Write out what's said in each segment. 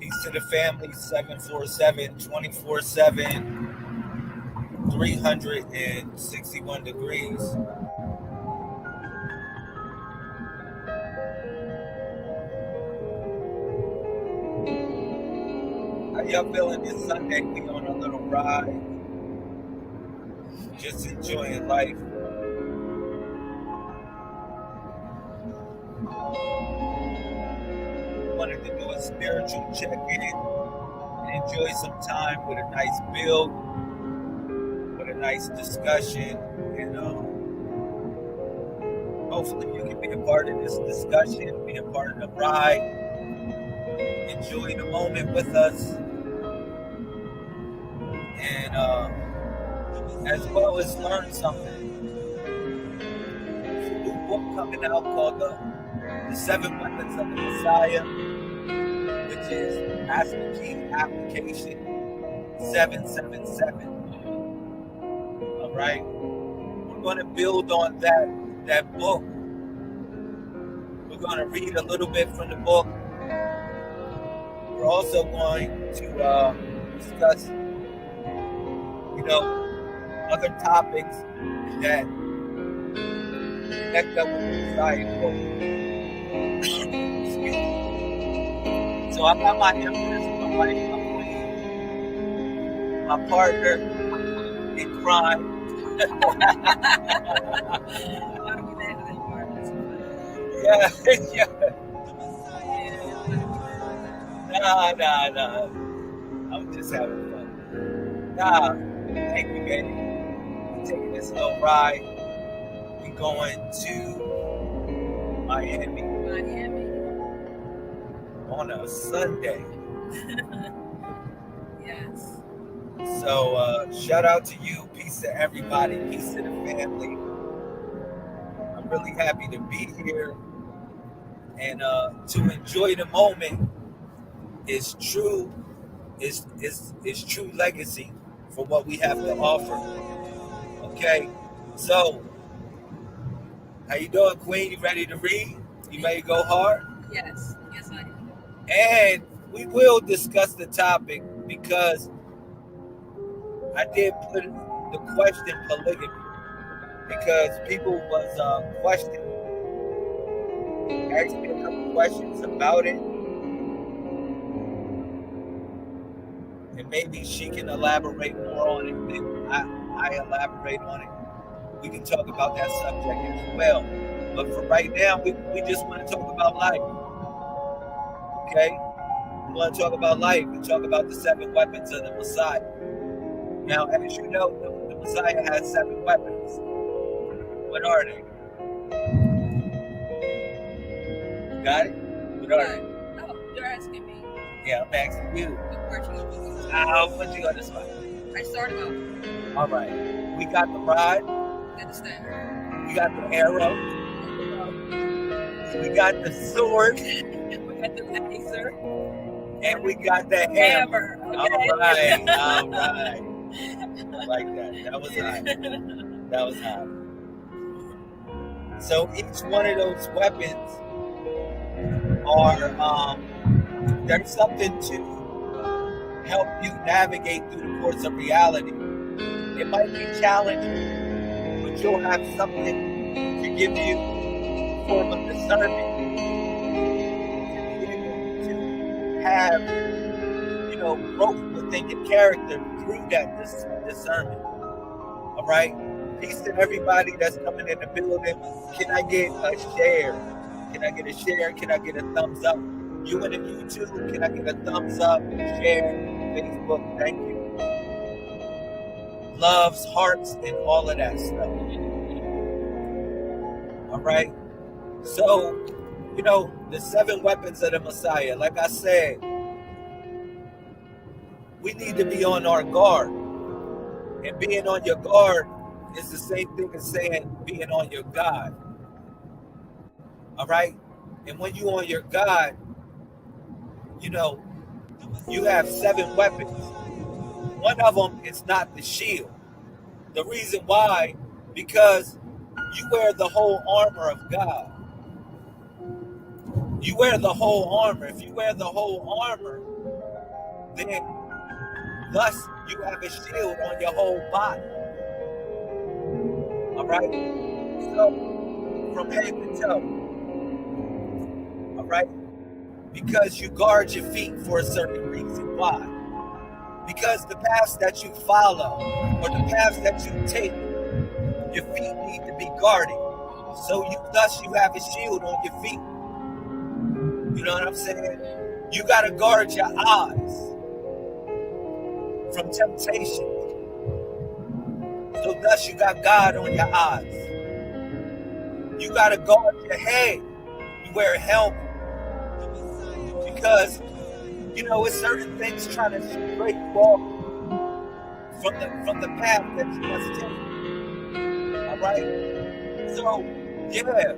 Peace to the family, 747, 24/7, 361 degrees. How y'all feeling this Sunday? We on a little ride, just enjoying life. Wanted to do a spiritual check-in and enjoy some time with a nice build, with a nice discussion, and hopefully you can be a part of this discussion, be a part of the ride, enjoy the moment with us, and as well as learn something. There's a new book coming out called The 7 Weapons of the Messiah, which is Master Key Application 777. All right, we're going to build on that book. We're going to read a little bit from the book. We're also going to discuss, other topics that connect up with the Messiah book. Excuse me. So I got my empress, my wife, my queen, my partner in crime. Yeah. Nah. I'm just having fun. Nah, thank you, baby. We're taking this little ride. We're going to Miami on a Sunday. Yes. So shout out to you. Peace to everybody. Peace to the family. I'm really happy to be here. And to enjoy the moment is true legacy for what we have to offer. Okay, so how you doing, Queen? You ready to read? You ready to go hard? Yes I am. And we will discuss the topic because I did put the question polygamy because people was questioning, asked me a couple questions about it. And maybe she can elaborate more on it. Maybe I elaborate on it. We can talk about that subject as well. But for right now, we just want to talk about life. Okay? We want to talk about life and talk about the 7 weapons of the Messiah. Now, as you know, the Messiah has 7 weapons. What are they? You got it? What are they? Oh, you're asking me. Yeah, I'm asking you. What part you going to I'll put you on the spot. I started off. All right. We got the rod. Understand. We got the arrow. We got the sword. We got the laser. And we got the hammer. Okay. All right. I like that. That was hot. So each one of those weapons are there's something to help you navigate through the course of reality. It might be challenging, but you'll have something to give you a form of discernment to be able to have, growth within your character through that discernment. All right? Peace to everybody that's coming in the building. Can I get a share? Can I get a share? Can I get a thumbs up? You and the YouTube, can I get a thumbs up, share, Facebook, thank you. Loves, hearts, and all of that stuff. All right? So, the 7 weapons of the Messiah, like I said, we need to be on our guard. And being on your guard is the same thing as saying being on your God. All right? And when you're on your God, you have 7 weapons. One of them is not the shield. The reason why, because You wear the whole armor of God. You wear the whole armor. If you wear the whole armor, then thus you have a shield on your whole body. All right? So, from head to toe. All right? Because you guard your feet for a certain reason. Why? Because the paths that you follow or the paths that you take, your feet need to be guarded. So thus you have a shield on your feet. You know what I'm saying? You got to guard your eyes from temptation. So thus you got God on your eyes. You got to guard your head. You wear a helmet. Because, it's certain things trying to break you off from the path that you must take. All right? So, yeah,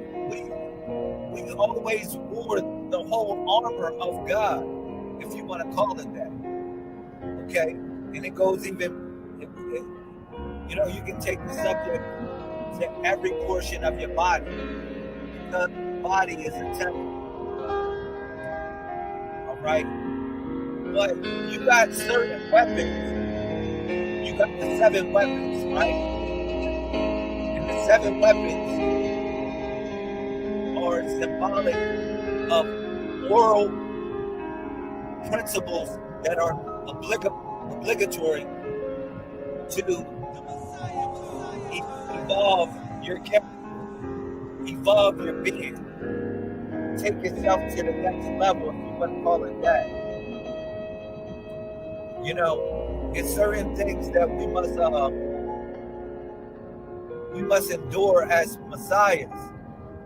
we always wore the whole armor of God, if you want to call it that. Okay? And it goes even, you can take the subject to every portion of your body. Because the body is a temple. All right? But you got certain weapons. You got the 7 weapons, right? And the 7 weapons are symbolic of moral principles that are obligatory to evolve your character, evolve your being, take yourself to the next level, if you want to call it that. It's certain things that we must endure as messiahs.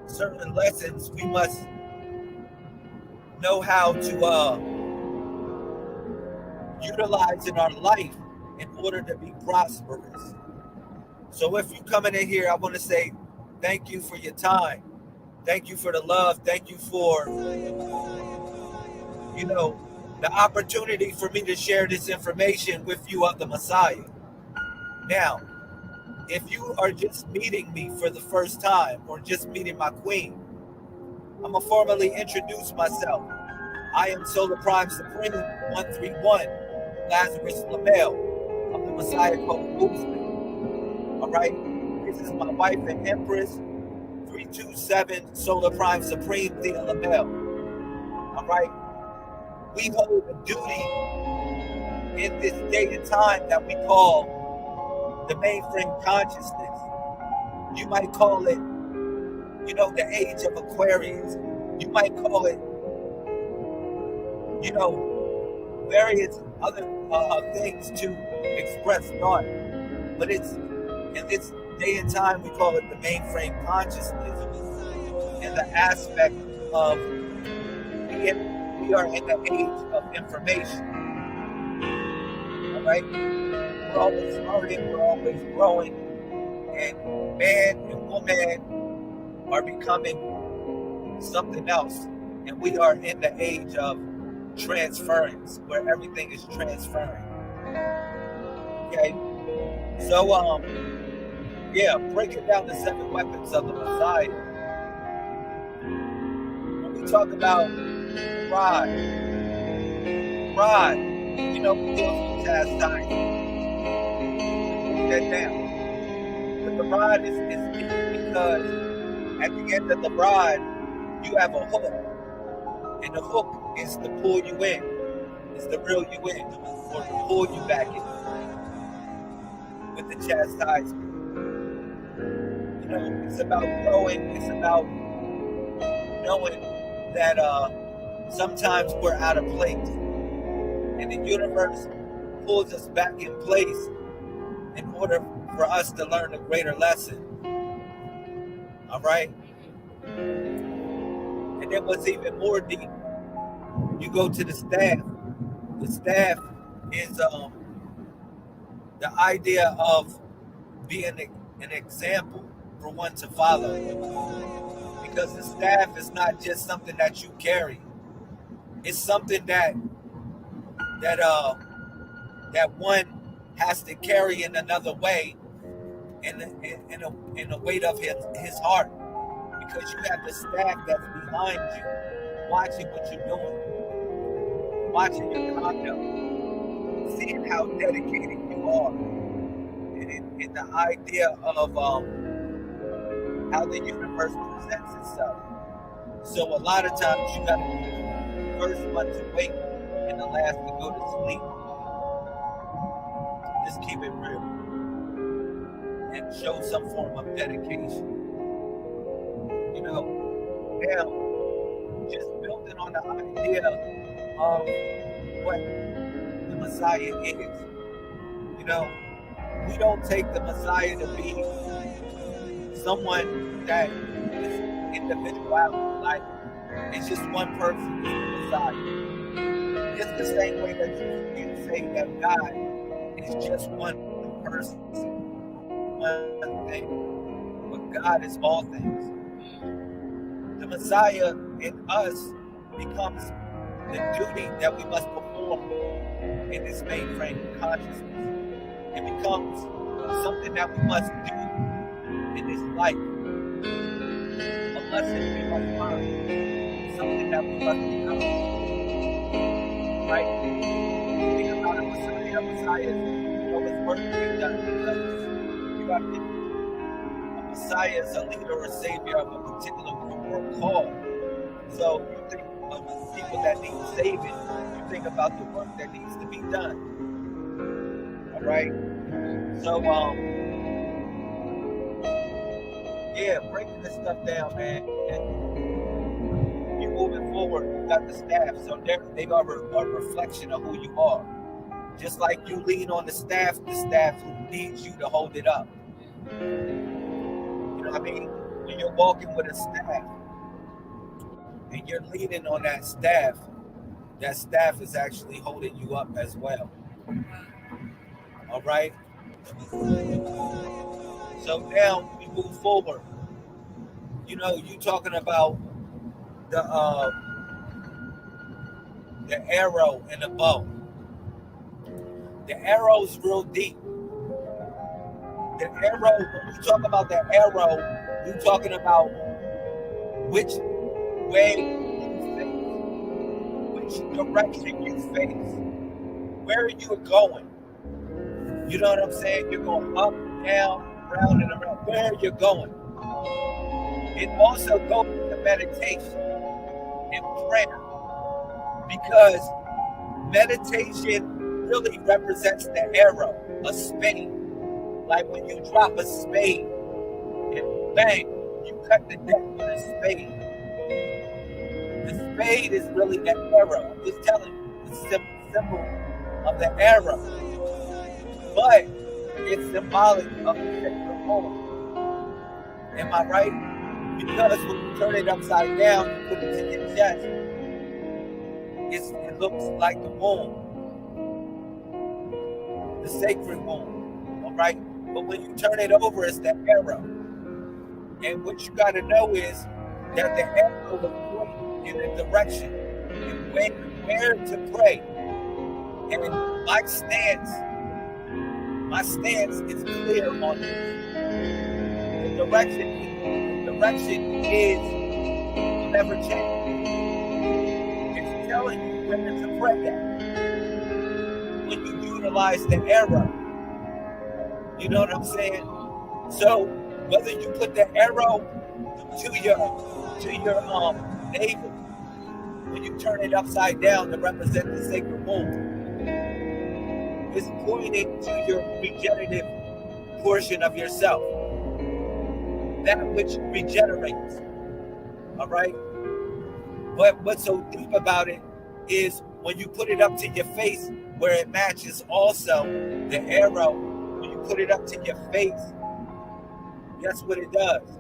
Certain lessons we must know how to utilize in our life in order to be prosperous. So if you're coming in here, I want to say thank you for your time. Thank you for the love. Thank you for, the opportunity for me to share this information with you of the Messiah. Now, if you are just meeting me for the first time or just meeting my queen, I'm going to formally introduce myself. I am Solar Prime Supreme 131, Lazarus Lamel of the Messiah Code Movement. All right? This is my wife and Empress, 327 Solar Prime Supreme Thea Lamel. All right? We hold a duty in this day and time that we call the mainframe consciousness. You might call it, the age of Aquarius. You might call it, various other things to express thought. But it's in this day and time we call it the mainframe consciousness, and the aspect of we are in the age of information. All right? We're always learning, we're always growing, and man and woman are becoming something else. And we are in the age of transference, where everything is transferring. Okay? So, breaking down the 7 weapons of the Messiah. When we talk about pride, we deal with chastisement. Put that down. But the rod is because at the end of the rod, you have a hook. And the hook is to pull you in. It's to reel you in. Or to pull you back in. With the chastisement. It's about growing. It's about knowing that sometimes we're out of place. And the universe pulls us back in place in order for us to learn a greater lesson. All right? And then what's even more deep, you go to the staff. The staff is the idea of being an example for one to follow. Because the staff is not just something that you carry. It's something that one has to carry in another way and the weight of his heart, because you have the staff that's behind you, watching what you're doing, watching your conduct, seeing how dedicated you are, and the idea of how the universe presents itself. So a lot of times you got to be the first one to wake and the last to go to sleep. Just keep it real and show some form of dedication. You know, now just building on the idea of what the Messiah is. You know, we don't take the Messiah to be someone that is individuality, like it's just one person in the Messiah. It's the same way that you can say that God is just one person, one thing, but God is all things. The Messiah in us becomes the duty that we must perform in this mainframe of consciousness. It becomes something that we must do in this life. A lesson we must learn. Something that we must become. Right? Think about a Messiah. A Messiah is his work to be done, because you got to think a Messiah is a leader or savior of a particular group or call. So you think of the people that need saving, you think about the work that needs to be done. All right? So, yeah, breaking this stuff down, man. And you moving forward, you got the staff, so they are a reflection of who you are. Just like you lean on the staff needs you to hold it up. You know what I mean? When you're walking with a staff and you're leaning on that staff is actually holding you up as well. All right? So now we move forward. You know, you talking about the arrow and the bow. The arrow's real deep. The arrow, when you talk about the arrow, you're talking about which way you face, which direction you face, where you are going. You know what I'm saying? You're going up, down, round, and around. Where you're going. It also goes to meditation and prayer, because meditation really represents the arrow, a spade. Like when you drop a spade and bang, you cut the deck with a spade. The spade is really the arrow. I'm just telling you the symbol of the arrow. But it's symbolic of the sacred womb. Am I right? Because when you turn it upside down, you put it to your chest, it looks like the womb, the sacred womb. All right? But when you turn it over, it's the arrow. And what you got to know is that the arrow will point in a direction and where to pray. And my stance is clear on this. The direction is never change. It's telling you where to pray at when you utilize the arrow. You know what I'm saying? So whether you put the arrow to your navel, when you turn it upside down to represent the sacred womb, it's pointing to your regenerative portion of yourself, that which regenerates. All right? But what's so deep about it is when you put it up to your face, where it matches also the arrow, when you put it up to your face, guess what it does?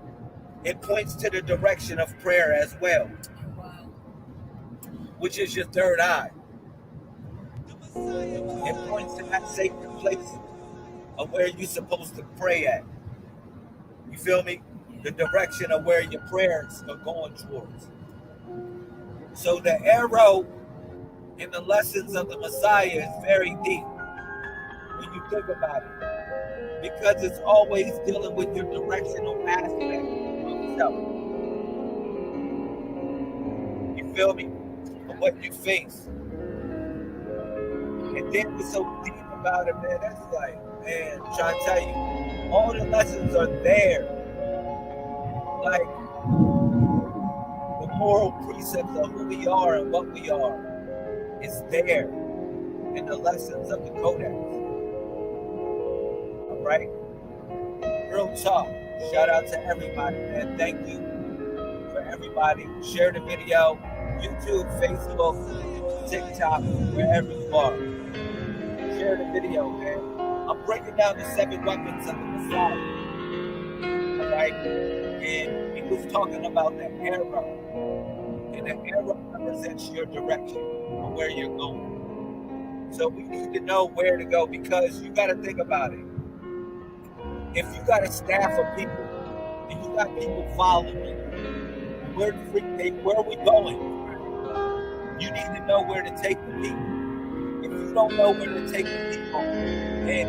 It points to the direction of prayer as well, which is your third eye. It points to that sacred place of where you're supposed to pray at. You feel me? The direction of where your prayers are going towards. So the arrow in the lessons of the Messiah is very deep when you think about it. because it's always dealing with your directional aspect of self. You feel me? Of what you face. And then what's so deep about it, man, that's like, man, I'm trying to tell you, all the lessons are there. Like the moral precepts of who we are and what we are is there in the lessons of the Codex. All right? Real talk. Shout out to everybody, man. Thank you for everybody. Share the video. YouTube, Facebook, TikTok, wherever you are. Share the video, man. I'm breaking down the 7 weapons of the Messiah. All right? And he was talking about the arrow. And the arrow represents your direction and where you're going. So we need to know where to go, because you got to think about it. If you got a staff of people and you got people following you, where are we going? You need to know where to take the people. If you don't know where to take the people, then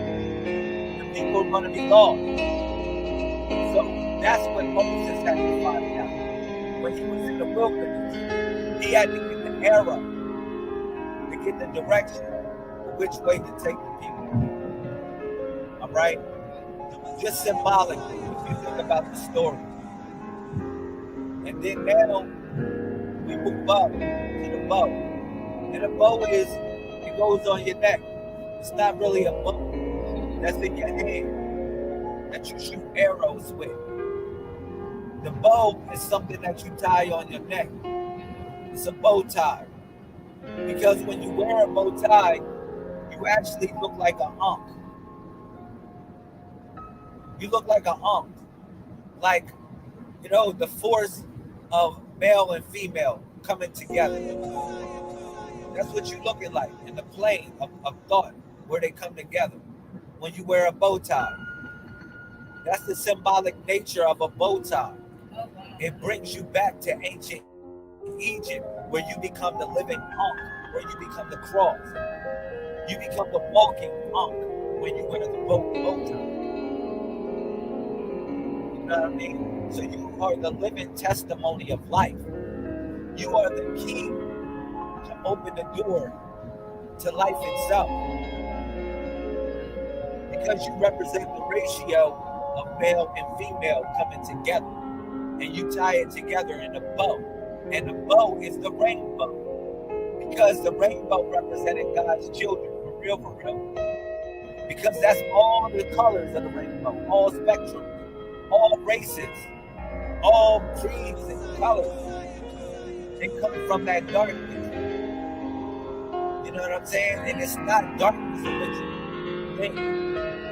the people are going to be lost. So that's what Moses had to find out. When he was in the wilderness, he had to get the arrow to get the direction of which way to take the people. All right? Just symbolically, if you think about the story. And then now we move up to the bow. And the bow it goes on your neck. It's not really a bow. That's in your hand that you shoot arrows with. The bow is something that you tie on your neck. It's a bow tie. Because when you wear a bow tie, you actually look like an ankh. You look like an ankh. Like, you know, the force of male and female coming together. That's what you're looking like in the plane of thought, where they come together. When you wear a bow tie. That's the symbolic nature of a bow tie. It brings you back to ancient Egypt, where you become the living ankh, where you become the cross. You become the walking ankh when you wear the bow tie. You know what I mean? So you are the living testimony of life. You are the key to open the door to life itself. Because you represent the ratio of male and female coming together. And you tie it together in a bow. And the bow is the rainbow. Because the rainbow represented God's children, for real, for real. Because that's all the colors of the rainbow, all spectrums, all races, all creeds and colors. They come from that darkness. You know what I'm saying? And it's not darkness in which you think.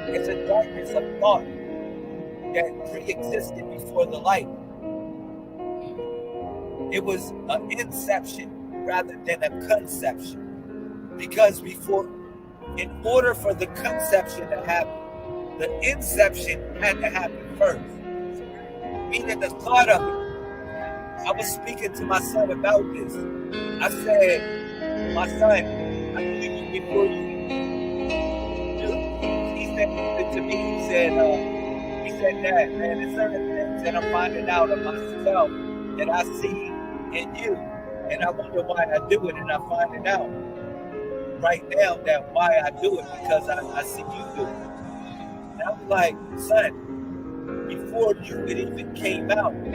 It's a darkness of thought that pre-existed before the light. It was an inception rather than a conception. Because in order for the conception to happen, the inception had to happen first. Meaning the thought of it. I was speaking to my son about this. I said, my son, I knew you before you. He said to me, he said, Dad, man, there's certain things that I'm finding out of myself that I see in you. And I wonder why I do it, and I find it out right now that why I do it, because I see you do it. And I'm like, son, before you even came out of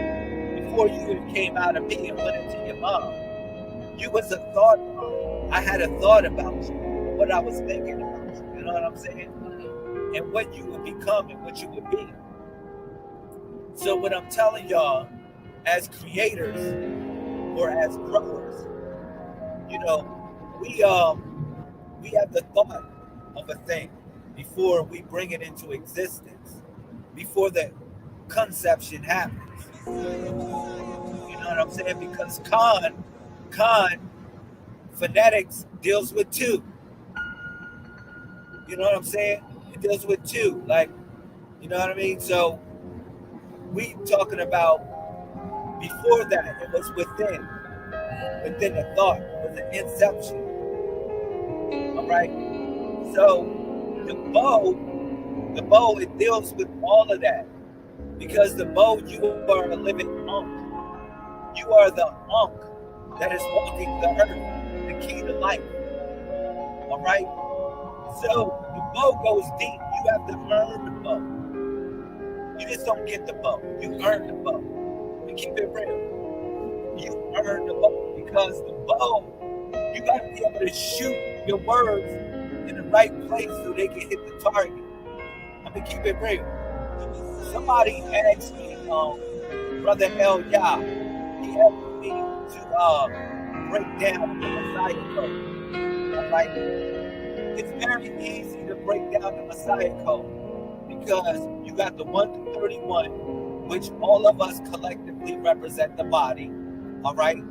me and went into your mom, you was a thought mom. I had a thought about you, what I was thinking about you, you know what I'm saying? And what you would become and what you would be. So what I'm telling y'all, as creators or as growers, you know, we have the thought of a thing before we bring it into existence, before the conception happens. You know what I'm saying? Because Khan phonetics deals with two. You know what I'm saying? It deals with two. Like, you know what I mean? So we talking about before that, it was within the thought, it was an inception. All right? So the bow The bow, it deals with all of that. Because the bow, you are a living monk. You are the monk that is walking the earth, the key to life. All right? So the bow goes deep. You have to earn the bow. You just don't get the bow. You earn the bow. And keep it real. You earn the bow because the bow, you got to be able to shoot your words in the right place so they can hit the target. I mean, keep it real. Somebody asked me, Brother El Yah, he asked me to break down the Messiah code. All right? It's very easy to break down the Messiah code because you got the 1 to 31, which all of us collectively represent the body. All right?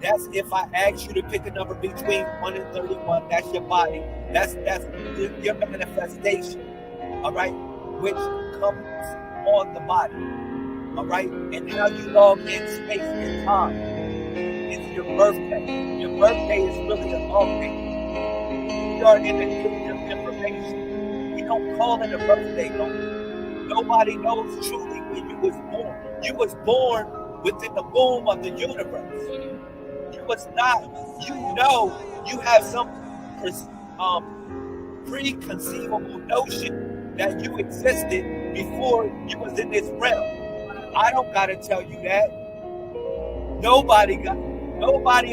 That's if I ask you to pick a number between 1 and 31, that's your body. That's your manifestation. All right? Which comes on the body. All right? And how you log in space and time. It's your birthday. Your birthday is really a log date. We are in the age of information. We don't call it a birthday. Nobody knows truly when you was born. You was born within the womb of the universe. You was not, you have some preconceivable notion that you existed before you was in this realm. I don't gotta tell you that. Nobody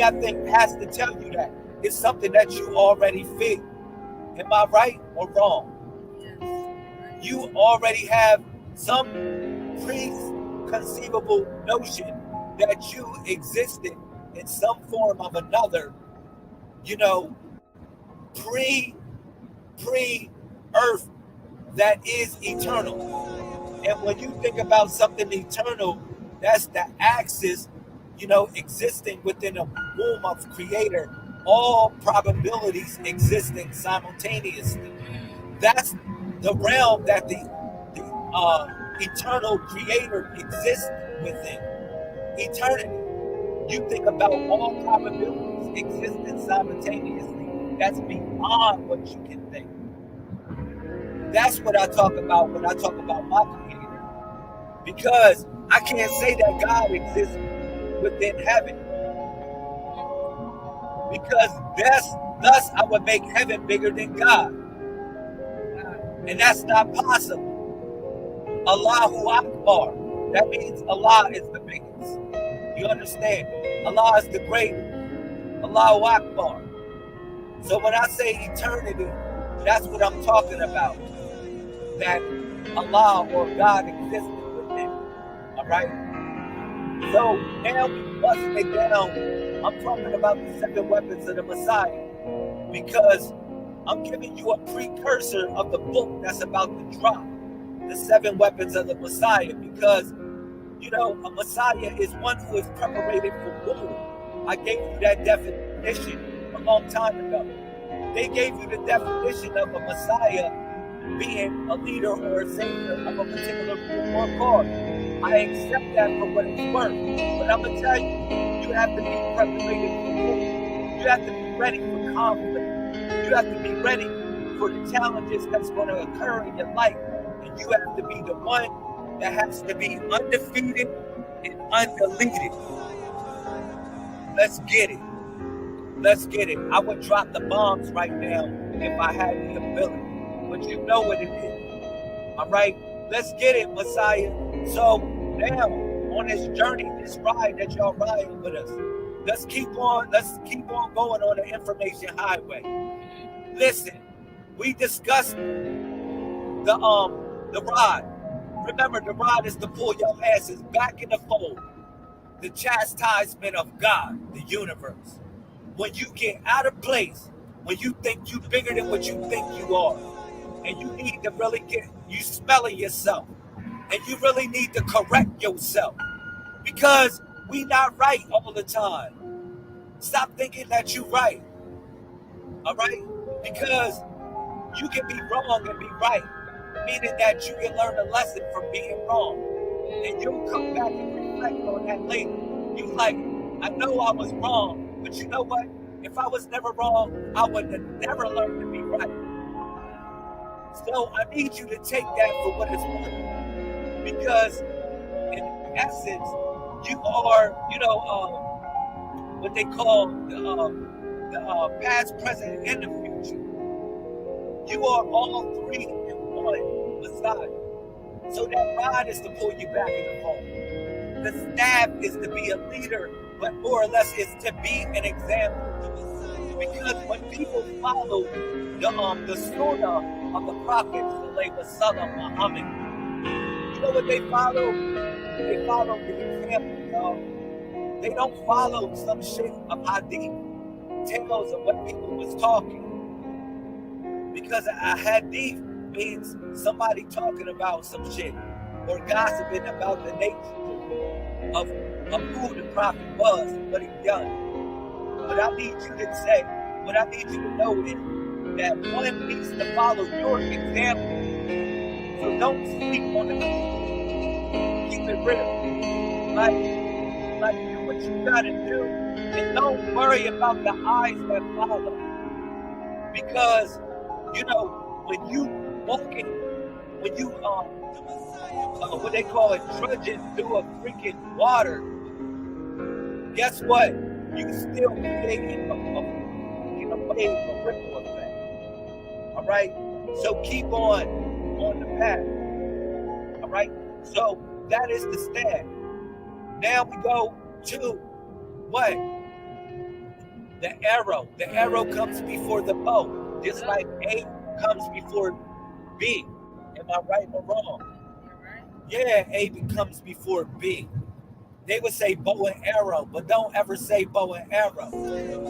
I think has to tell you that. It's something that you already feel. Am I right or wrong? Yes. You already have some preconceivable notion that you existed in some form of another, pre-earth that is eternal. And when you think about something eternal, that's the axis, existing within a womb of creator, all probabilities existing simultaneously. That's the realm that the eternal creator exists within. Eternity. You think about all probabilities existing simultaneously. That's beyond what you can think. That's what I talk about when I talk about my creator. Because I can't say that God exists within heaven. Because thus I would make heaven bigger than God. And that's not possible. Allahu Akbar. That means Allah is the biggest. You understand? Allah is the greatest. Allahu Akbar. So when I say eternity, that's what I'm talking about. That Allah or God existed within. Alright? So now we busting it down. I'm talking about the 7 weapons of the Messiah. Because I'm giving you a precursor of the book that's about to drop. The 7 weapons of the Messiah. Because, a Messiah is one who is preparated for war. I gave you that definition a long time ago. They gave you the definition of a Messiah being a leader or a savior of a particular group or cause. I accept that for what it's worth. But I'm going to tell you, you have to be preparated for war. You have to be ready for conflict. You have to be ready for the challenges that's going to occur in your life. And you have to be the one that has to be undefeated and undeleted. Let's get it. Let's get it. I would drop the bombs right now if I had the ability. But you know what it is. All right? Let's get it, Messiah. So now, on this journey, this ride that y'all riding with us, let's keep on going on the information highway. Listen, we discussed the rod. Remember, the rod is to pull your asses back in the fold. The chastisement of God, the universe. When you get out of place, when you think you're bigger than what you think you are, and you need to really you smelling yourself, and you really need to correct yourself, because we not right all the time. Stop thinking that you're right, all right? Because you can be wrong and be right, meaning that you can learn a lesson from being wrong, and you'll come back and reflect on that later. You like, I know I was wrong, but you know what? If I was never wrong, I would have never learned to be right. So I need you to take that for what it's worth, because in essence, you are, what they call the past, present, and the future. You are all three in one Messiah. So that rod is to pull you back in the fold. The staff is to be a leader, but more or less it's to be an example. Because when people follow the sunnah of the prophets, Muhammad, you know what they follow? They follow the example. They don't follow some shit of hadith, tales of what people was talking. Because a hadith means somebody talking about some shit or gossiping about the nature of who the prophet was and what he done. What I need you to know is that one needs to follow your example. So don't sleep on it. Keep it real. Like do what you gotta do, and don't worry about the eyes that follow. Because when you walking, when you what they call it, trudging through a freaking water, guess what? You still creating a wave, a ripple effect. All right. So keep on the path. All right. So that is the stand. Now we go to what? The arrow. The arrow comes before the bow, just like A comes before B. Am I right or wrong? Yeah, A comes before B. They would say bow and arrow, but don't ever say bow and arrow.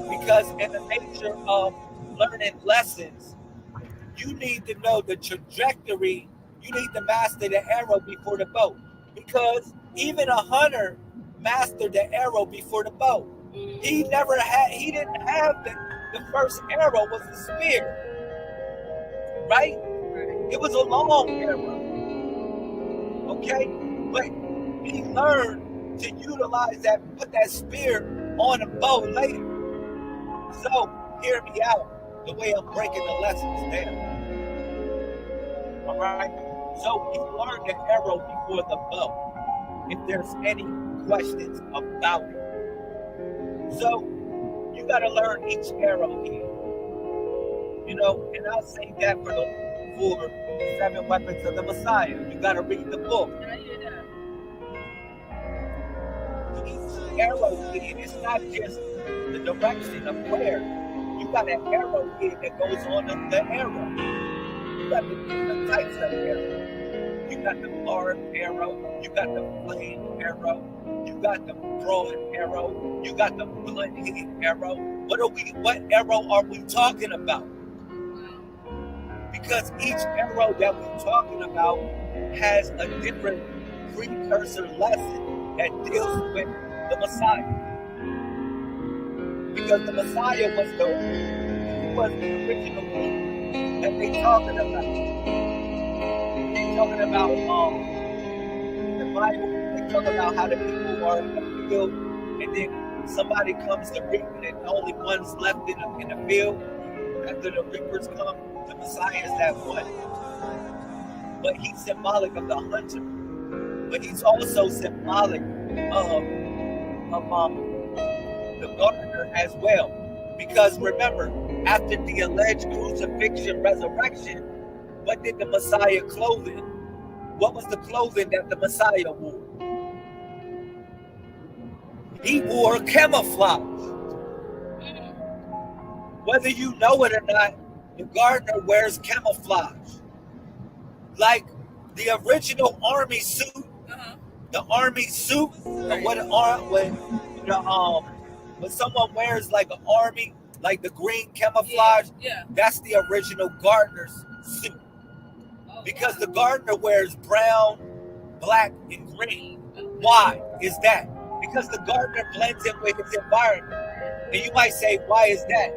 Because in the nature of learning lessons, you need to know the trajectory. You need to master the arrow before the bow. Because even a hunter mastered the arrow before the bow. He didn't have the first arrow was the spear. Right? It was a long arrow. Okay? But he learned to utilize that, put that spear on a bow later. So, hear me out the way I'm breaking the lessons down. All right? So, he learned the arrow before the bow. If there's any questions about it. So, you got to learn each arrow here. And I'll say that for the 7 weapons of the Messiah. You got to read the book. Each arrow here is not just the direction of where. You got an arrow here that goes on the arrow. You got the different types of arrow. You got the barbed arrow. You got the flame arrow. You got the broad arrow. You got the blunt-headed arrow. What arrow are we talking about? Because each arrow that we're talking about has a different precursor lesson that deals with the Messiah. Because the Messiah was the original king that they talking about. They talking about the Bible. They talk about how the people are in the field, and then somebody comes to reap it, and only one's left in the field. After the reapers come, the Messiah is that one. But he's symbolic of the hunter. But he's also symbolic of the gardener as well. Because remember, after the alleged crucifixion, resurrection, what did the Messiah clothing? What was the clothing that the Messiah wore? He wore camouflage. Whether you know it or not, the gardener wears camouflage. Like the original army suit, the army suit, when someone wears like an army, like the green camouflage, that's the original gardener's suit. Because the gardener wears brown, black, and green. Why is that? Because the gardener blends in with his environment. And you might say, why is that?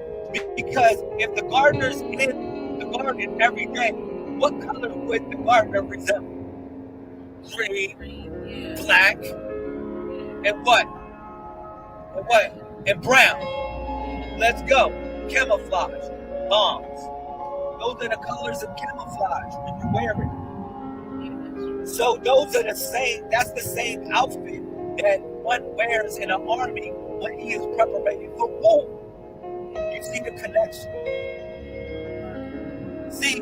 Because if the gardener's in the garden every day, what color would the gardener resemble? Green, black, and what? And what? And brown. Let's go. Camouflage. Bombs. Those are the colors of camouflage when you wear it. Yeah, that's true. So those are the same, that's the same outfit that one wears in an army when he is preparing for war. You see the connection? See,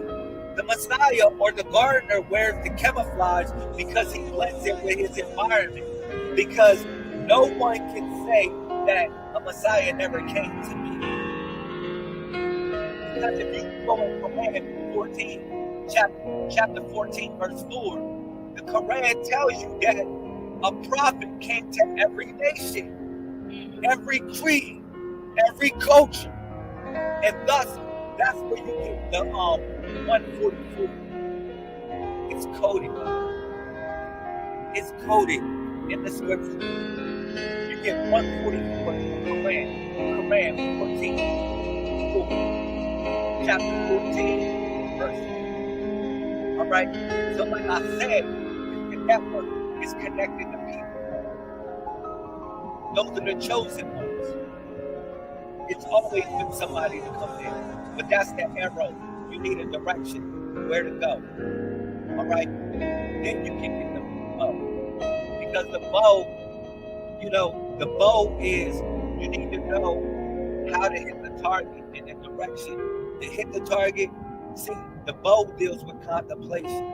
the Messiah or the gardener wears the camouflage because he blends it with his environment. Because no one can say that a Messiah never came to me. Because if you go in Quran 14, chapter 14, verse 4, the Quran tells you that a prophet came to every nation, every creed, every culture. And thus, that's where you get the 144. It's coded. It's coded in the scripture. You get 144 in the Quran 14, 4, chapter 14, verse 4. All right? So like I said, the network is connected to people. Those are the chosen ones. It's always been somebody to come in. But that's the arrow. You need a direction, where to go. All right? Then you can get the bow. Because the bow, the bow is, you need to know how to hit the target in the direction. To hit the target, see, the bow deals with contemplation.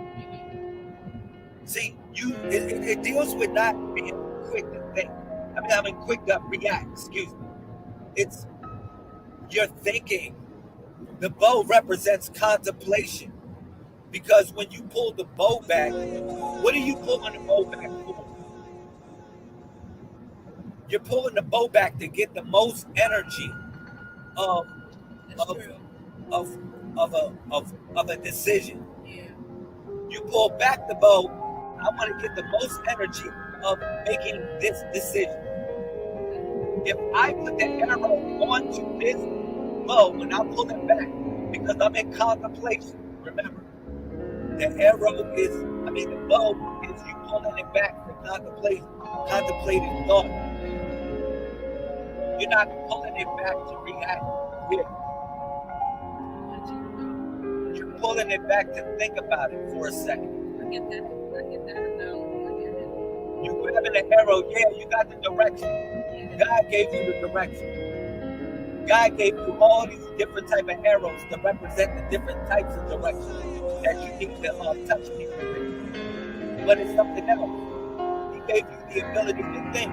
See, it deals with not being quick to think. I mean quick to react, excuse me. It's your thinking. The bow represents contemplation. Because when you pull the bow back, what are you pulling the bow back for? You're pulling the bow back to get the most energy of a decision. Yeah. You pull back the bow, I want to get the most energy of making this decision. If I put the arrow onto this bow when I pull it back, because I'm in contemplation, remember, the bow is you pulling it back for contemplating thought. You're not pulling it back to react with. You're pulling it back to think about it for a second. I get that now. I get it. You grabbing the arrow, yeah, you got the direction. Yeah. God gave you the direction. God gave you all these different type of arrows to represent the different types of directions that you need to touch people with. But it's something else. He gave you the ability to think.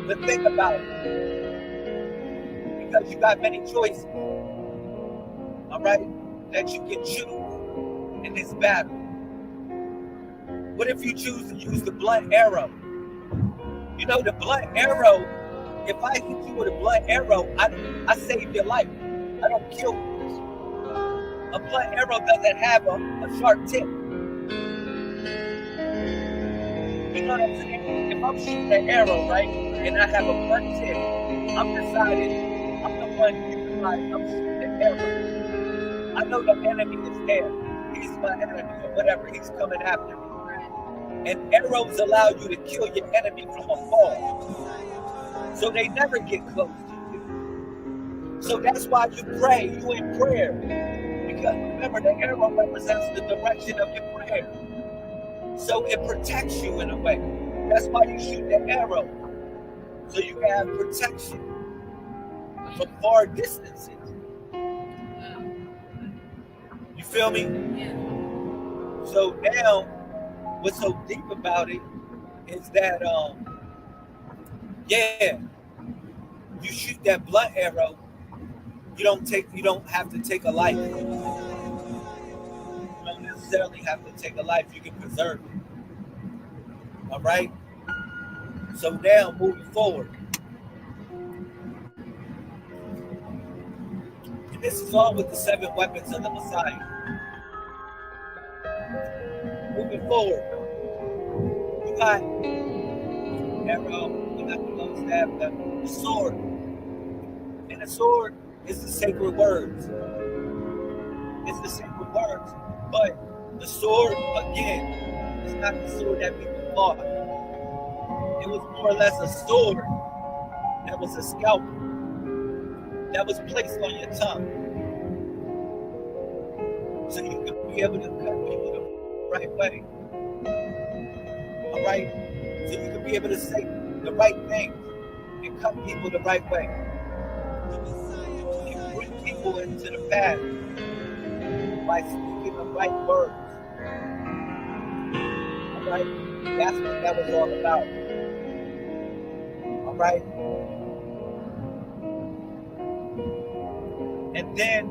But think about it. Because you got many choices. All right? That you can choose in this battle. What if you choose to use the blunt arrow? The blunt arrow, if I hit you with a blunt arrow, I save your life. I don't kill you. A blunt arrow doesn't have a sharp tip. You know what I'm saying? If I'm shooting an arrow, right, and I have a blunt tip, I'm deciding I'm the one I'm shooting the arrow. I know the enemy is there. He's my enemy or whatever. He's coming after me. And arrows allow you to kill your enemy from afar. So they never get close to you. So that's why you pray. You in prayer. Because remember, the arrow represents the direction of your prayer. So it protects you in a way. That's why you shoot the arrow. So you can have protection from far distances. You feel me? Yeah. So now, what's so deep about it is that, you shoot that blunt arrow, you don't have to take a life. You don't necessarily have to take a life, you can preserve it. All right? So now, moving forward. And this is all with the 7 weapons of the Messiah. Moving forward. You got arrow, you got the long staff, the sword. And the sword is the sacred words. It's the sacred words. But the sword, again, is not the sword that people thought. It was more or less a sword that was a scalpel that was placed on your tongue. so you can be able to cut people the right way. All right? So you can be able to say the right things and cut people the right way. And bring people into the path by speaking the right words. All right? That's what that was all about. All right? And then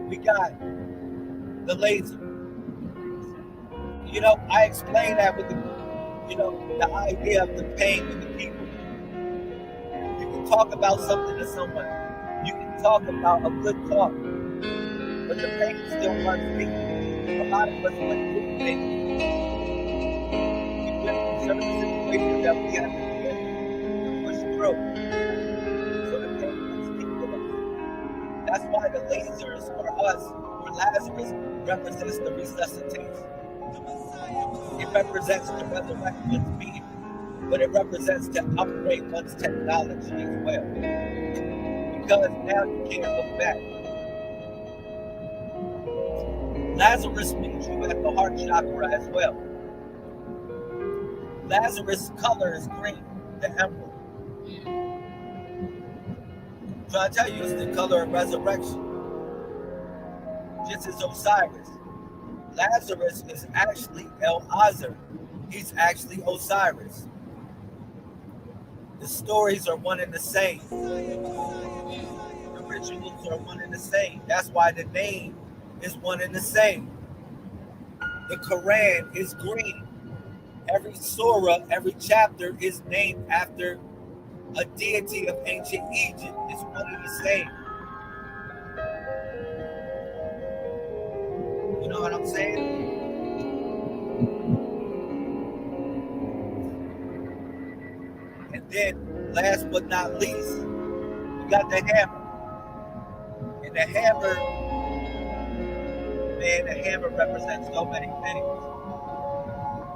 we got the laser. You know, I explained that with the, you know, the idea of the pain with the people. You can talk about something to someone. You can talk about a good talk, but the pain still runs deep. A lot of us went through things. We went through certain situations that we had to push through. So the pain runs deep with us. That's why the lasers for us, for Lazarus, represents the resuscitation. It represents to resurrect one's being, but it represents to upgrade one's technology as well. Because now you can't look back. Lazarus meets you at the heart chakra as well. Lazarus' color is green, the emerald. So I tell you, it's the color of resurrection. Just as Osiris. Lazarus is actually El-Azar. He's actually Osiris. The stories are one and the same. The rituals are one and the same. That's why the name is one and the same. The Quran is green. Every surah, every chapter is named after a deity of ancient Egypt. It's one and the same. You know what I'm saying? And then, last but not least, we got the hammer. And the hammer, man, the hammer represents so many things.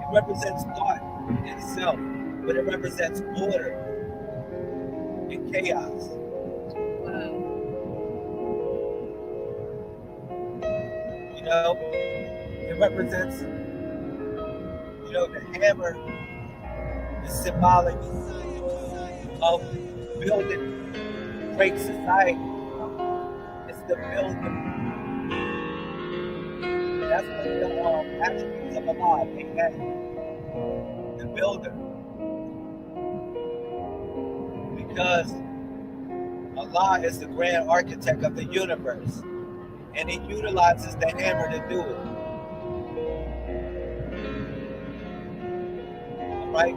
It represents thought itself, but it represents order and chaos. You know, it represents, you know, the hammer is symbolic of building great society. It's the builder. That's one of the attributes of Allah. Amen. The builder. Because Allah is the grand architect of the universe. And he utilizes the hammer to do it. Right?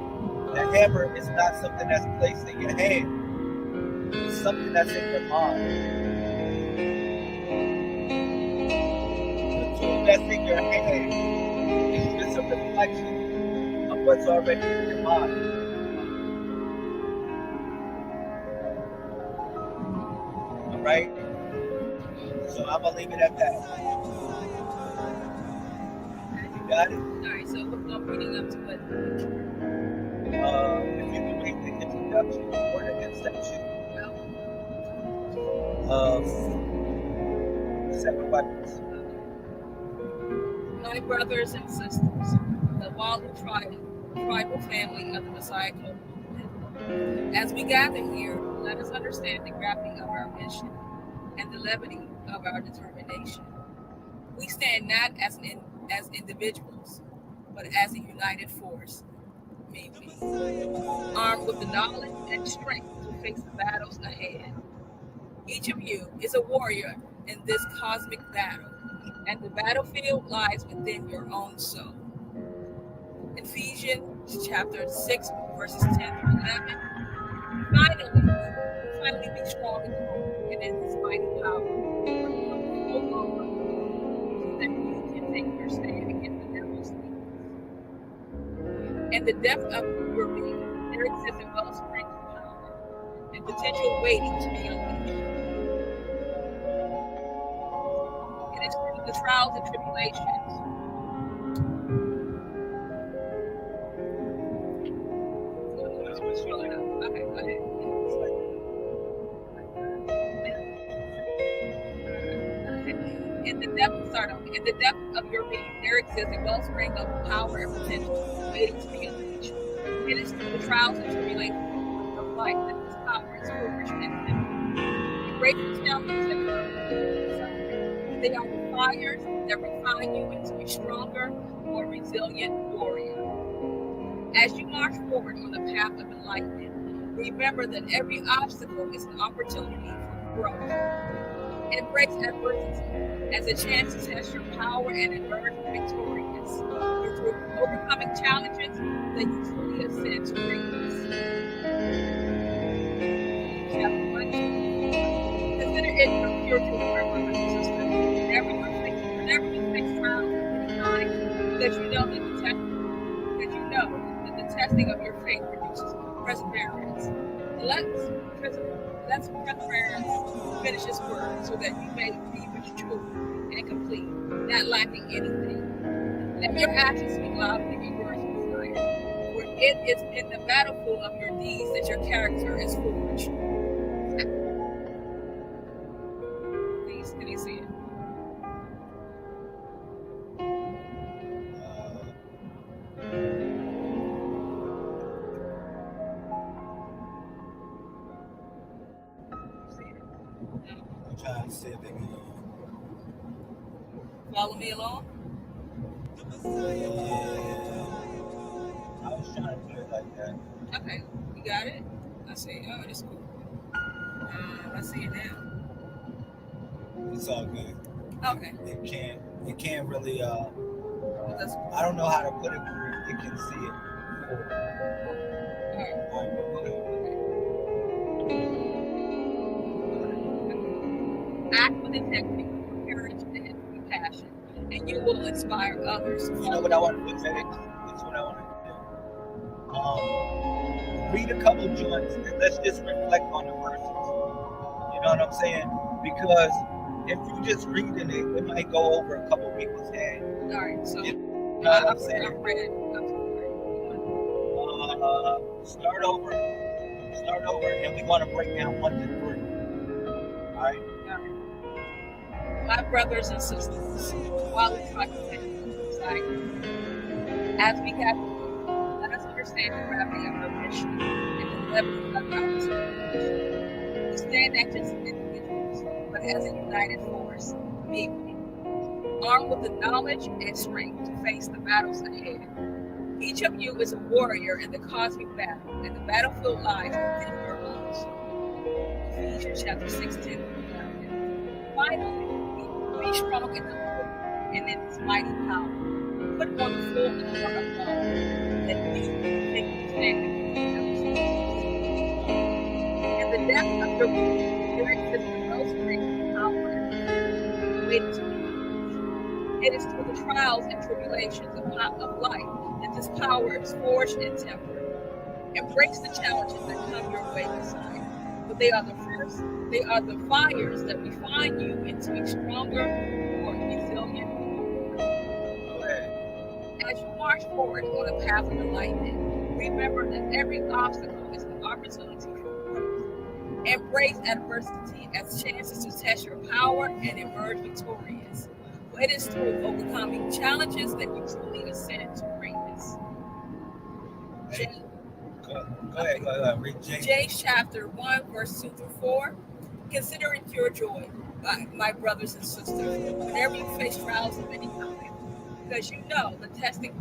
The hammer is not something that's placed in your hand. It's something that's in your mind. The tool that's in your hand is just a reflection of what's already in your mind. All right? So I'm going to leave it at that. You got it? All right, so I'm reading up to what? If you can read the introduction or the inception of 7 weapons. My brothers and sisters, the Walu tribal family of the Messiah Code movement. As we gather here, let us understand the gravity of our mission and the levity of our determination. We stand not as individuals, but as a united force, maybe, armed with the knowledge and strength to face the battles ahead. Each of you is a warrior in this cosmic battle, and the battlefield lies within your own soul. Ephesians chapter 6, verses 10 through 11. Finally be strong in the Lord and in his mighty power. So that you can take your stand against the devil's schemes. And the depth of your being, there exists a wellspring of power and potential waiting to be unleashed. It is through the trials and tribulations. Okay, go ahead. It In the depth of your being, there exists a wellspring of power and potential waiting to be unleashed. It is through the trials and tribulations of life that this power is forged and developed. Embrace the challenges that come. They are the fires that refine you into a stronger, more resilient warrior. As you march forward on the path of enlightenment, remember that every obstacle is an opportunity for growth. Embrace adversity as a chance to test your power and emerge victorious. Through overcoming challenges that you truly ascend to greatness. Chapter 1. Consider it your pure joy, my brothers and sisters, whenever you face trials of any kind, that you know that the testing of your faith produces perseverance. Let's perseverance finish His word, so that you may be mature and complete, not lacking anything. Let your actions speak louder than your words desire, for it is in the battlefield of your deeds that your character is forged. Please, can you see it? I'm trying to see if they can. Follow me along. I was trying to do it like that. Okay, you got it? I see. Oh, it's cool. I see it now. It's all good. Okay. It can't really, I don't know how to put it where it can see it. Act with integrity, courage, and compassion, and you will inspire others. You know what I want to do? This is what I want to do. Read a couple joints and let's just reflect on the verses. You know what I'm saying? Because if you just reading it, it might go over a couple people's heads. All right, so you know what I'm saying? I'm ready. Start over, and we want to break down 1 to 3. All right. My brothers and sisters, while we try to take society, as we gather, let us understand the gravity of our mission and the level of our responsibility. We stand not just as individuals, but as a united force, maybe, armed with the knowledge and strength to face the battles ahead. Each of you is a warrior in the cosmic battle, and the battlefield lies within your lungs. Ephesians chapter 16. Finally, be strong in the Lord and in His mighty power. Put on the full armor of God, that you may stand in the depth of your being, there exists the most great power and waiting to be released. It is through the trials and tribulations of life that this power is forged and tempered. Embrace the challenges that come your way beside, but they are the fires that refine you into a stronger, more resilient warrior. As you march forward on the path of enlightenment, remember that every obstacle is an opportunity for growth. Embrace adversity as chances to test your power and emerge victorious. For it is through overcoming challenges that you truly ascend to greatness. Go ahead. Read James. James chapter 1, verse 2 through 4. Consider it pure joy, my brothers and sisters, whenever you face trials of any kind, because you know the testing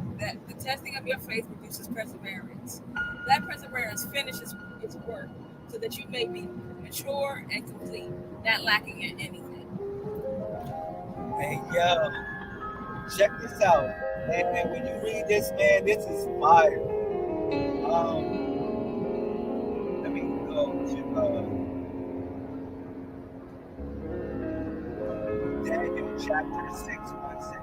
of your faith produces perseverance. That perseverance finishes its work, so that you may be mature and complete, not lacking in anything. Hey, yo, check this out, man. When you read this, man, this is fire. Let me go to Daniel chapter 6, verse 6.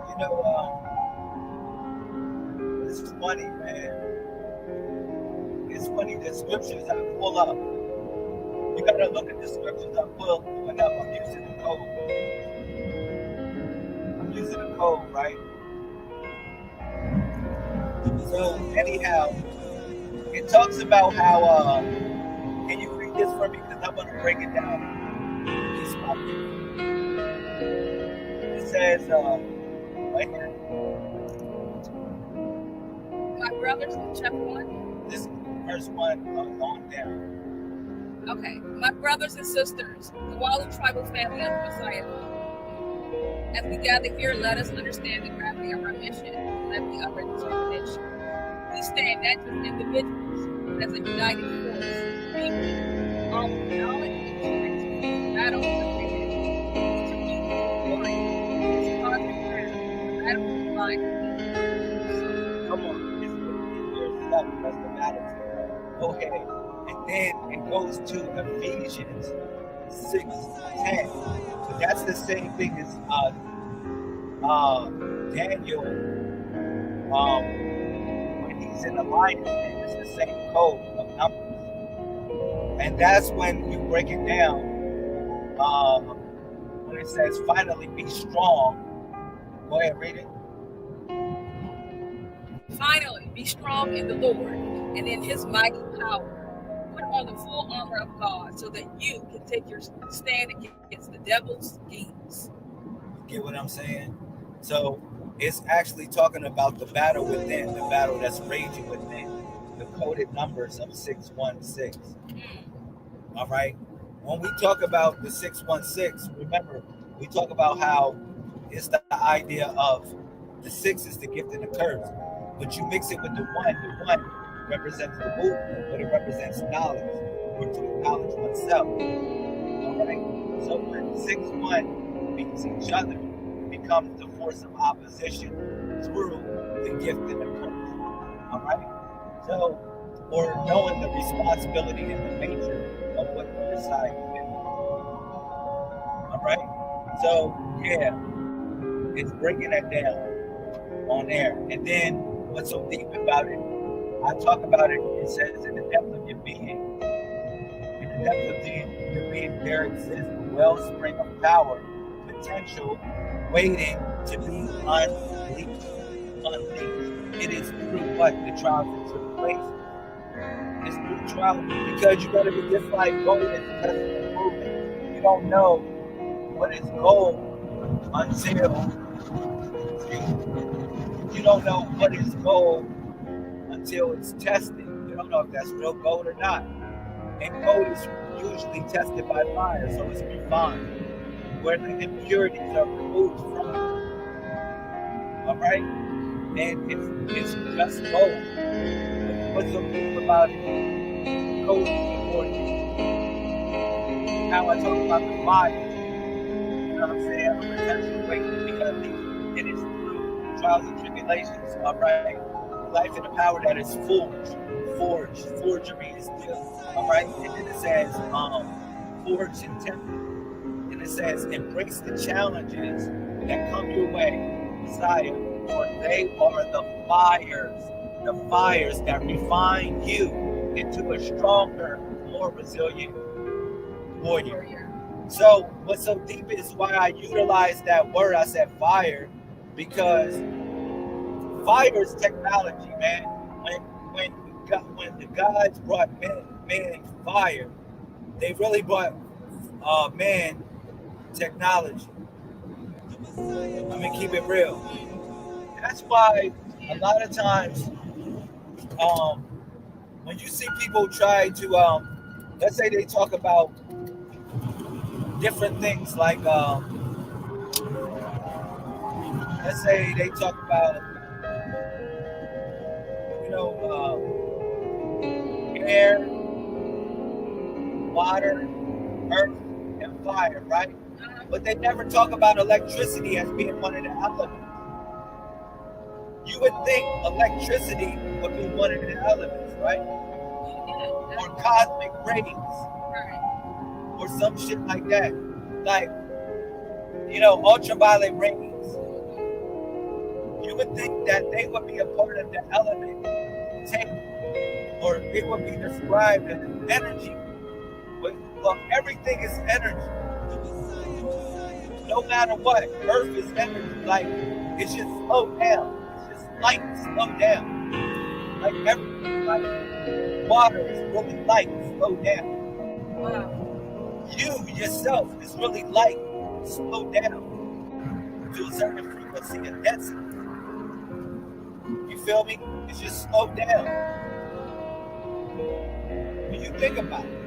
You know, it's funny, man. It's funny, the scriptures I pull up. You gotta look at the scriptures I pull up. I'm using the code. right? So anyhow, it talks about how, can you read this for me? Because I'm going to break it down. It says, right here. My brothers, chapter 1. This verse 1 on down. Okay. My brothers and sisters, the Walu tribal family of the Messiah. As we gather here, let us understand the gravity of our mission and the gravity of our determination. We stand not just individuals, but as a united force, people, armed with knowledge and strength to battle for freedom, to be glory, to cosmic crown, battle for life. Come on, it's verse 11. That's the battle. Go ahead. And then it goes to Ephesians 6:10. So that's the same thing as Daniel, when he's in the lion's den. It's the same code of numbers. And that's when you break it down, when it says, finally be strong. Go ahead, read it. Finally, be strong in the Lord and in his mighty power. Put on the full armor of God so that you can take your stand against the devil's schemes. Get what I'm saying? So it's actually talking about the battle within, the battle that's raging within, the coded numbers of 616. All right? When we talk about the 616, remember, we talk about how it's the idea of the 6 is the gift and the curse. But you mix it with the 1 represents the movement, but it represents knowledge, or to acknowledge oneself. All right? So when 6-1 meets each other, it becomes the force of opposition through the gift and the curse. All right? So, or knowing the responsibility and the nature of what you decide to do. All right? So, yeah, it's breaking that down on there. And then what's so deep about it, I talk about it, it says in the depth of your being, your being there exists a wellspring of power, potential, waiting to be unleashed. It is through what? The trials and tribulations. It's through trials, because you gotta be just like gold and testing and proving. You don't know what is gold until you don't know what is gold until it's tested. You don't know if that's real gold or not. And gold is usually tested by fire, so it's refined, where the impurities are removed from it. All right? And it's just gold. But what's so deep about it? Gold is important. Now I talk about the fire. You know what I'm saying? I'm a potential waiting, because it is through trials and tribulations. All right? Life and the power that is forgery is due. All right, and then it says forged and tempted, and it says embrace the challenges that come your way, Messiah, for they are the fires that refine you into a stronger, more resilient warrior. So what's so deep is why I utilize that word. I said fire, because fire is technology, man. When the gods brought man fire, they really brought man technology. I mean, keep it real. That's why a lot of times, when you see people try to, let's say they talk about different things, like, let's say they talk about, air, water, earth, and fire, right? But they never talk about electricity as being one of the elements. You would think electricity would be one of the elements, right? Or cosmic rays, or some shit like that. Like, ultraviolet rays. You would think that they would be a part of the element table, or it would be described as energy. But well, everything is energy. No matter what, Earth is energy. Like, it's just slowed down. It's just light slowed down. Like everything, like water is really light, slow down. Wow. You yourself is really light, slow down to a certain frequency and density. You feel me? It's just slow down. When you think about it.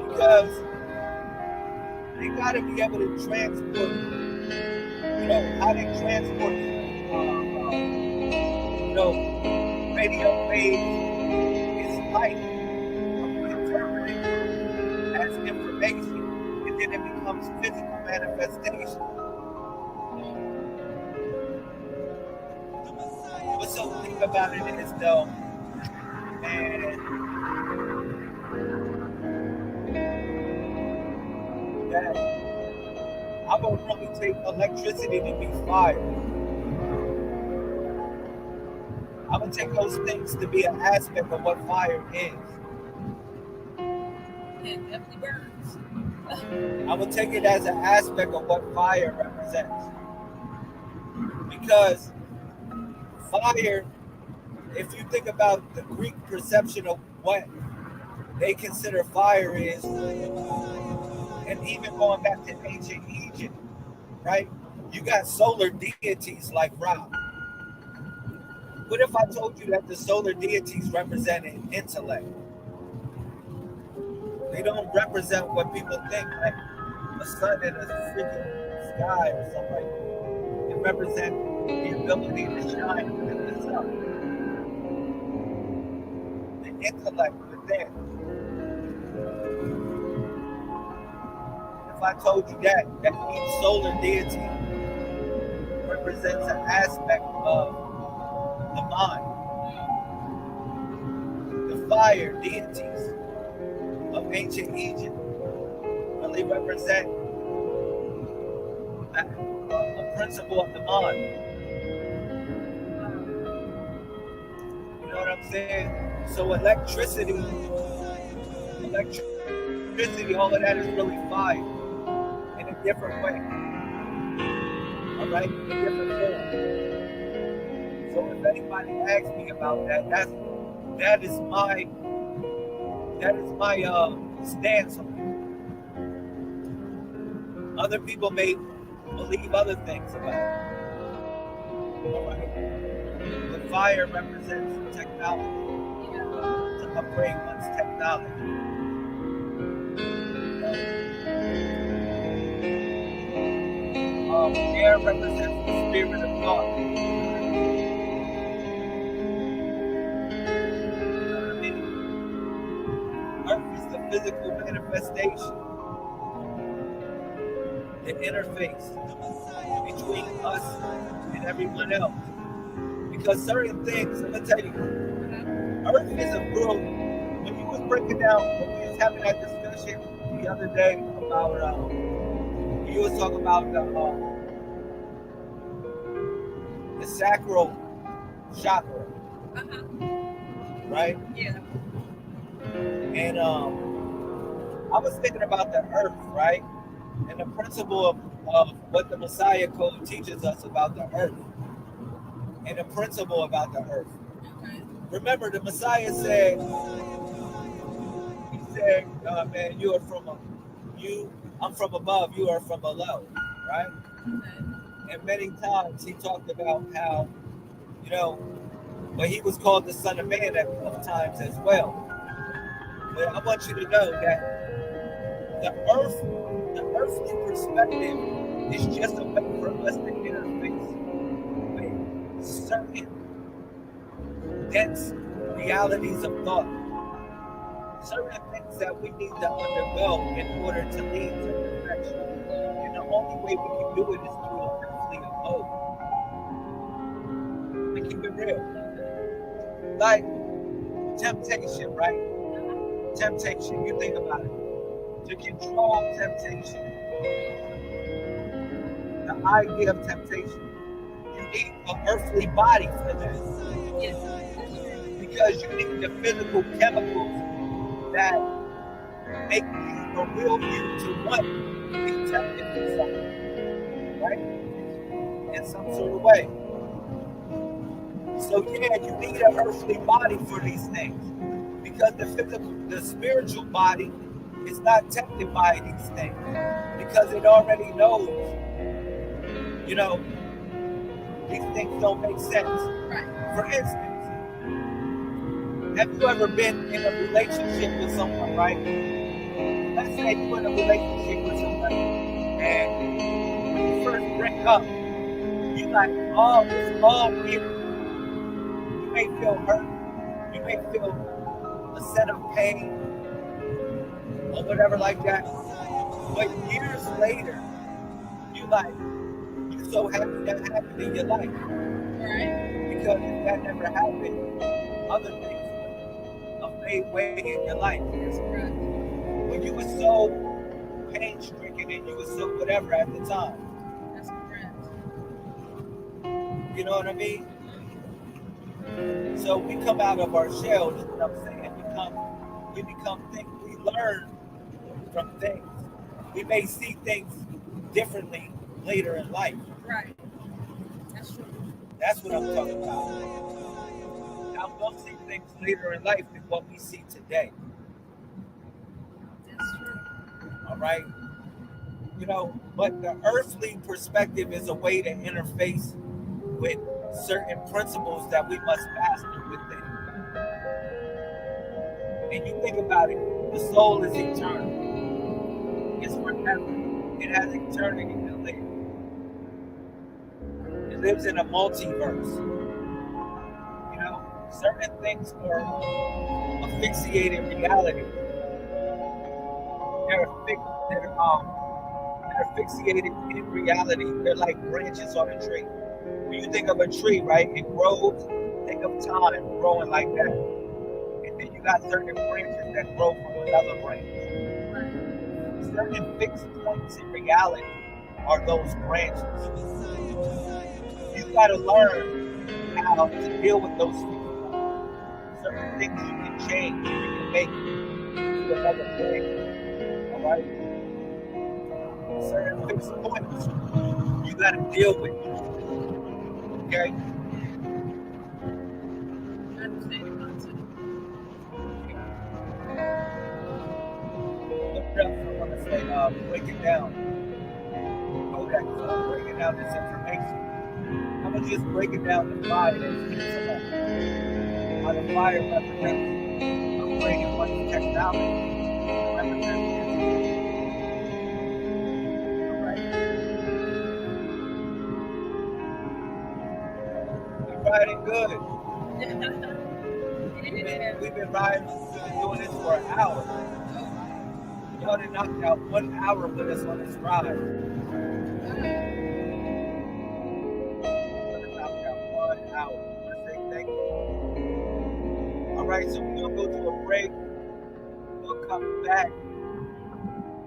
Because they gotta be able to transport, how they transport, radio waves is light, interpreted as information, and then it becomes physical manifestation. What's so deep about it is, though, and that I would really take electricity to be fire. I would take those things to be an aspect of what fire is. It definitely burns. I would take it as an aspect of what fire represents. Because fire, if you think about the Greek perception of what they consider fire is, and even going back to ancient Egypt, right? You got solar deities like Ra. What if I told you that the solar deities represented intellect? They don't represent what people think, like a sun in a freaking sky or something. It represents the ability to shine within the sun. The intellect within. If I told you that each solar deity represents an aspect of the mind, the fire deities of ancient Egypt really represent a principle of the mind. You know what I'm saying? So electricity, all of that is really fire in a different way. All right, in a different form. So if anybody asks me about that, that is my stance on it. Other people may believe other things about it. All right. The fire represents technology, to upgrade one's technology. Air represents the spirit of God. Earth is the physical manifestation, the interface between us and everyone else. Because certain things, I'm gonna tell you, Earth is a world. When you was breaking down, when we was having that discussion the other day about, you was talking about the sacral chakra, right? Yeah. And I was thinking about the earth, right? And the principle of what the Messiah Code teaches us about the earth. And the principle about the earth. Okay. Remember, the Messiah said, he said, man, I'm from above, you are from below, right? Okay. And many times he talked about how, but he was called the Son of Man at times as well. But I want you to know that the earthly perspective is just a way for us to interface with certain dense realities of thought. Certain things that we need to undergo in order to lead to perfection. And the only way we can do it is through an earthly abode. To keep it real. Like temptation, right? Temptation, you think about it. To control temptation, the idea of temptation, you need an earthly body for that. Yes. Because you need the physical chemicals that make you or will you to want to be tempted in something, right? In some sort of way. So yeah, you need an earthly body for these things, because the spiritual body is not tempted by these things, because it already knows, you know, these things don't make sense. Right. For instance, have you ever been in a relationship with someone, right? Let's say you're in a relationship with somebody, and when you first break up, you like, oh, it's all weird. You may feel hurt. You may feel a set of pain or whatever like that. But years later, you're so happy that happened in your life. Right. Because if that never happened, other things would have made way in your life. That's correct. But you were so pain stricken and you were so whatever at the time. That's correct. You know what I mean? So we come out of our shell, is what I'm saying. We become things, we learn from things. We may see things differently later in life. Right. That's true. That's what I'm talking about. Now we'll see things later in life than what we see today. That's true. All right? You know, but the earthly perspective is a way to interface with certain principles that we must master within. And you think about it, the soul is eternal. It's forever. It has eternity to live. It lives in a multiverse. You know, certain things are asphyxiated reality. They're asphyxiated in reality. They're like branches on a tree. When you think of a tree, right, it grows. Think of time growing like that. And then you got certain branches that grow from another branch. Certain fixed points in reality are those branches. You got to learn how to deal with those fixed points. Certain things you can change, you can make to another branch. All right? Certain fixed points you got to deal with. Okay? I understand your concept. What else I want to say? Break it down. Okay, so I'm breaking down this information. I'm going to just break it down to fire and how the fire represents upgrading one's technology. Represents riding good. We've been riding, doing this for an hour. Y'all done knocked out 1 hour with us on this ride. Y'all done knocked out 1 hour. I want to say thank you. All right, so we're going to go to a break. We'll come back.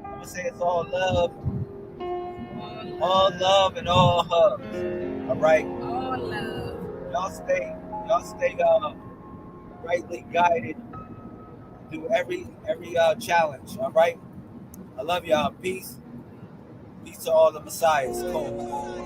I'm going to say it's all love. All love and all hugs. All right? All love. Y'all stay rightly guided through every challenge. All right? I love y'all. Peace. Peace to all the Messiahs. Cool.